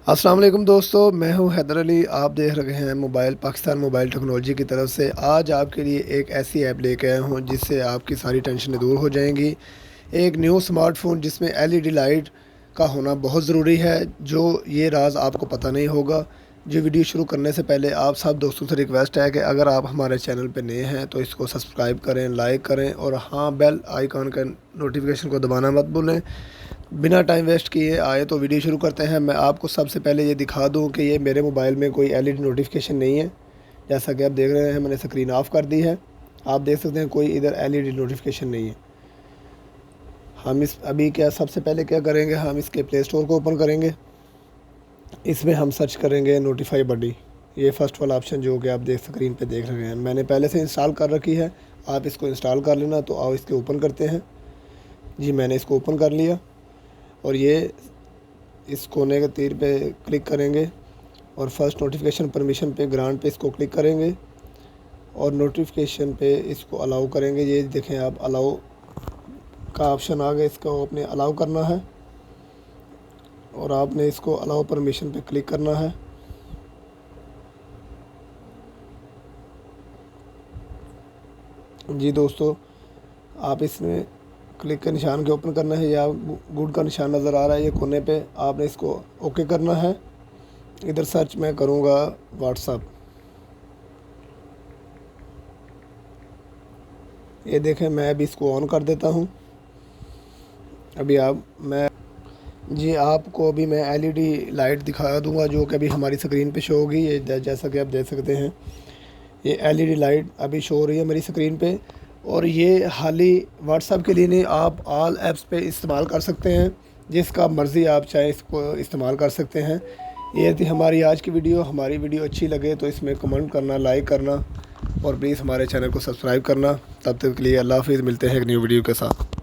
अस्सलाम वालेकुम दोस्तों, मैं हूं हैदर अली। आप देख रहे हैं मोबाइल पाकिस्तान मोबाइल टेक्नोलॉजी की तरफ से। आज आपके लिए एक ऐसी ऐप लेके आया हूं जिससे आपकी सारी टेंशनें दूर हो जाएंगी। एक न्यू स्मार्टफ़ोन जिसमें एलईडी लाइट का होना बहुत ज़रूरी है, जो ये राज आपको पता नहीं होगा। जो वीडियो शुरू करने से पहले आप सब दोस्तों से रिक्वेस्ट है कि अगर आप हमारे चैनल पर नए हैं तो इसको सब्सक्राइब करें, लाइक करें और हाँ, बेल आइकॉन का नोटिफिकेशन को दबाना मत भूलें। बिना टाइम वेस्ट किए आए तो वीडियो शुरू करते हैं। मैं आपको सबसे पहले ये दिखा दूं कि ये मेरे मोबाइल में कोई एलईडी नोटिफिकेशन नहीं है। जैसा कि आप देख रहे हैं, मैंने स्क्रीन ऑफ कर दी है। आप देख सकते हैं कोई इधर एलईडी नोटिफिकेशन नहीं है। हम इस अभी क्या सबसे पहले क्या करेंगे, हम इसके प्ले स्टोर को ओपन करेंगे। इसमें हम सर्च करेंगे नोटिफाई बडी। ये फर्स्ट वाला ऑप्शन जो कि आप स्क्रीन पे देख रहे हैं, मैंने पहले से इंस्टॉल कर रखी है। आप इसको इंस्टॉल कर लेना। तो आओ इसके ओपन करते हैं। जी, मैंने इसको ओपन कर लिया और ये इस कोने के तीर पे क्लिक करेंगे और फर्स्ट नोटिफिकेशन परमिशन पे ग्रांट पे इसको क्लिक करेंगे और नोटिफिकेशन पे इसको अलाउ करेंगे। ये देखें, आप अलाउ का ऑप्शन आ गया, इसको आपने अलाउ करना है और आपने इसको अलाउ परमिशन पे क्लिक करना है। जी दोस्तों, आप इसमें क्लिक के निशान के ओपन करना है या गुड का निशान नज़र आ रहा है ये कोने पे, आपने इसको ओके करना है। इधर सर्च मैं करूँगा व्हाट्सअप। ये देखें, मैं अभी इसको ऑन कर देता हूँ। अभी आपको अभी मैं एलईडी लाइट दिखा दूँगा जो कि अभी हमारी स्क्रीन पे शो होगी। ये जैसा कि आप देख सकते हैं, ये एलईडी लाइट अभी शो हो रही है मेरी स्क्रीन पे। और ये हाली व्हाट्सएप के लिए नहीं, आप ऑल ऐप्स पे इस्तेमाल कर सकते हैं। जिसका मर्ज़ी आप चाहे इसको इस्तेमाल कर सकते हैं। ये थी हमारी आज की वीडियो। हमारी वीडियो अच्छी लगे तो इसमें कमेंट करना, लाइक करना और प्लीज़ हमारे चैनल को सब्सक्राइब करना। तब तक के लिए अल्लाह हाफ़िज़। मिलते हैं एक न्यू वीडियो के साथ।